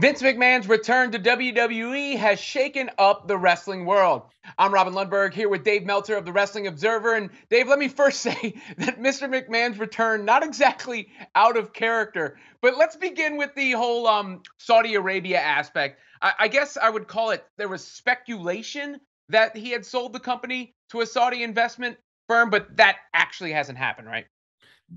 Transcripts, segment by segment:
Vince McMahon's return to WWE has shaken up the wrestling world. I'm Robin Lundberg here with Dave Meltzer of the Wrestling Observer. And Dave, let me first say that Mr. McMahon's return, not exactly out of character, but let's begin with the whole Saudi Arabia aspect. I guess I would call it, there was speculation that he had sold the company to a Saudi investment firm, but that actually hasn't happened, right?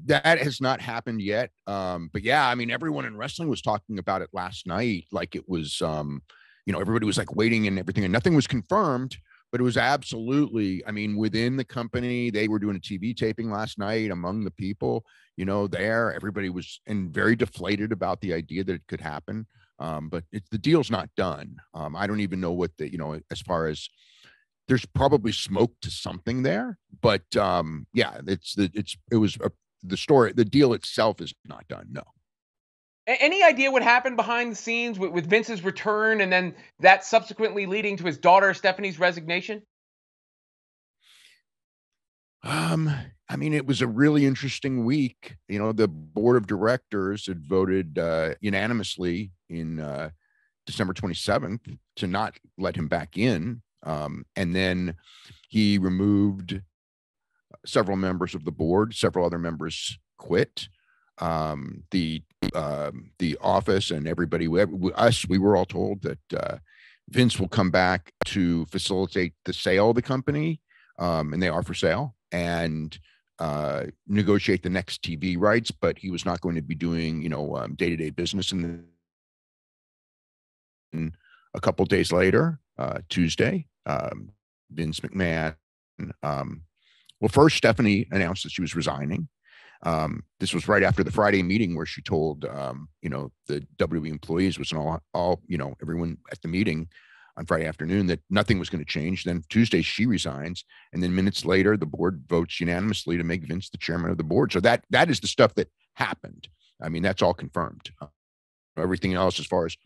That has not happened yet. But yeah, I mean, everyone in wrestling was talking about it last night. Like it was, everybody was like waiting and everything, and nothing was confirmed, but it was absolutely, I mean, within the company, they were doing a TV taping last night among the people, there, everybody was and very deflated about the idea that it could happen. But the deal's not done. I don't even know what as far as there's probably smoke to something there, but yeah, the deal itself is not done. No. Any idea what happened behind the scenes with Vince's return and then that subsequently leading to his daughter Stephanie's resignation? I mean, it was a really interesting week. The board of directors had voted unanimously in December 27th to not let him back in. And then he removed several members of the board. Several other members quit. The office and everybody, we were all told that Vince will come back to facilitate the sale of the company, and they are for sale, and negotiate the next TV rights. But he was not going to be doing, day-to-day business. And then a couple days later, Tuesday, Vince McMahon. Well, first, Stephanie announced that she was resigning. This was right after the Friday meeting where she told, the WWE employees was all, everyone at the meeting on Friday afternoon that nothing was going to change. Then Tuesday, she resigns. And then minutes later, the board votes unanimously to make Vince the chairman of the board. So that is the stuff that happened. I mean, that's all confirmed. Everything else, as far as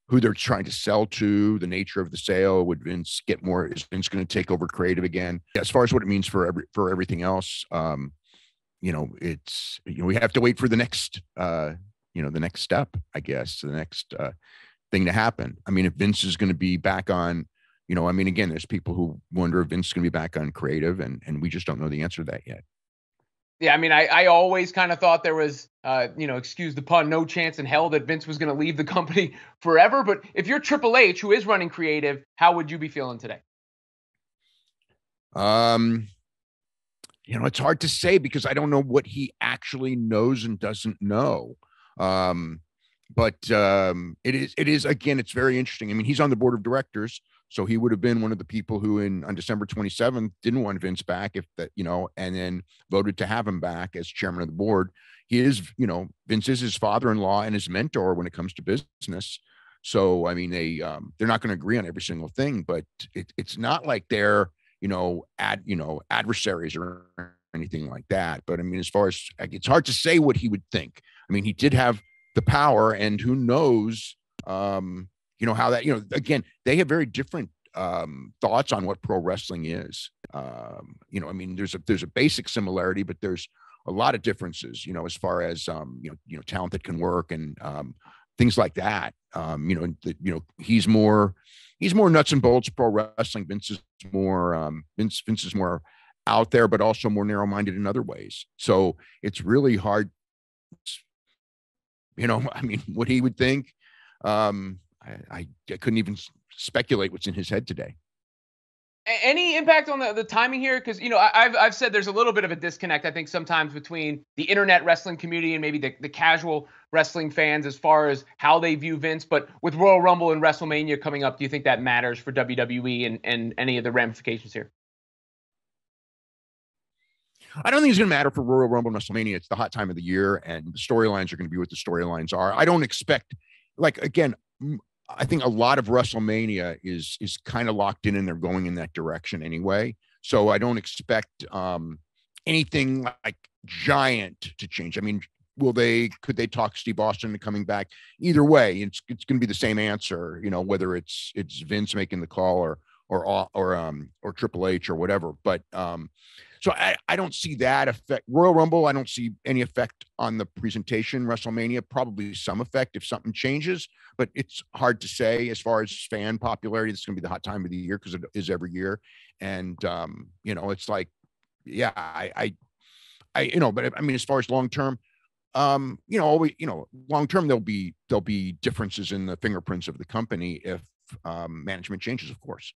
who they're trying to sell to, the nature of the sale, would Vince get more? Is Vince going to take over creative again? As far as what it means for everything else, it's we have to wait for the next the next step, I guess, the next thing to happen. I mean, if Vince is going to be back on, again, there's people who wonder if Vince is going to be back on creative, and we just don't know the answer to that yet. Yeah, I mean, I always kind of thought there was, excuse the pun, no chance in hell that Vince was going to leave the company forever. But if you're Triple H, who is running creative, how would you be feeling today? It's hard to say because I don't know what he actually knows and doesn't know. But it is again, it's very interesting. I mean, he's on the board of directors, so he would have been one of the people who on December 27th didn't want Vince back, and then voted to have him back as chairman of the board. He is, Vince is his father-in-law and his mentor when it comes to business. So, I mean, they're not going to agree on every single thing, but it's not like they're, adversaries or anything like that. But I mean, as far as it's hard to say what he would think. I mean, he did have the power, and who knows, how that, again, they have very different thoughts on what pro wrestling is. I mean, there's a basic similarity, but there's a lot of differences, as far as, talent that can work and things like that. He's more nuts and bolts pro wrestling. Vince is more out there, but also more narrow-minded in other ways. So it's really hard. I mean, what he would think, I couldn't even speculate what's in his head today. Any impact on the timing here? Because, I've said there's a little bit of a disconnect, I think, sometimes between the internet wrestling community and maybe the casual wrestling fans as far as how they view Vince. But with Royal Rumble and WrestleMania coming up, do you think that matters for WWE and any of the ramifications here? I don't think it's going to matter for Royal Rumble and WrestleMania. It's the hot time of the year, and the storylines are going to be what the storylines are. I don't expect, again, I think a lot of WrestleMania is kind of locked in, and they're going in that direction anyway. So I don't expect anything like giant to change. I mean, could they talk Steve Austin into coming back? Either way, it's going to be the same answer, whether it's Vince making the call or Triple H or whatever. But so I don't see that effect. Royal Rumble, I don't see any effect on the presentation. WrestleMania, probably some effect if something changes, but it's hard to say as far as fan popularity. It's going to be the hot time of the year because it is every year. And, it's like, yeah, but I mean, as far as long term, always, long term, there'll be differences in the fingerprints of the company if management changes, of course.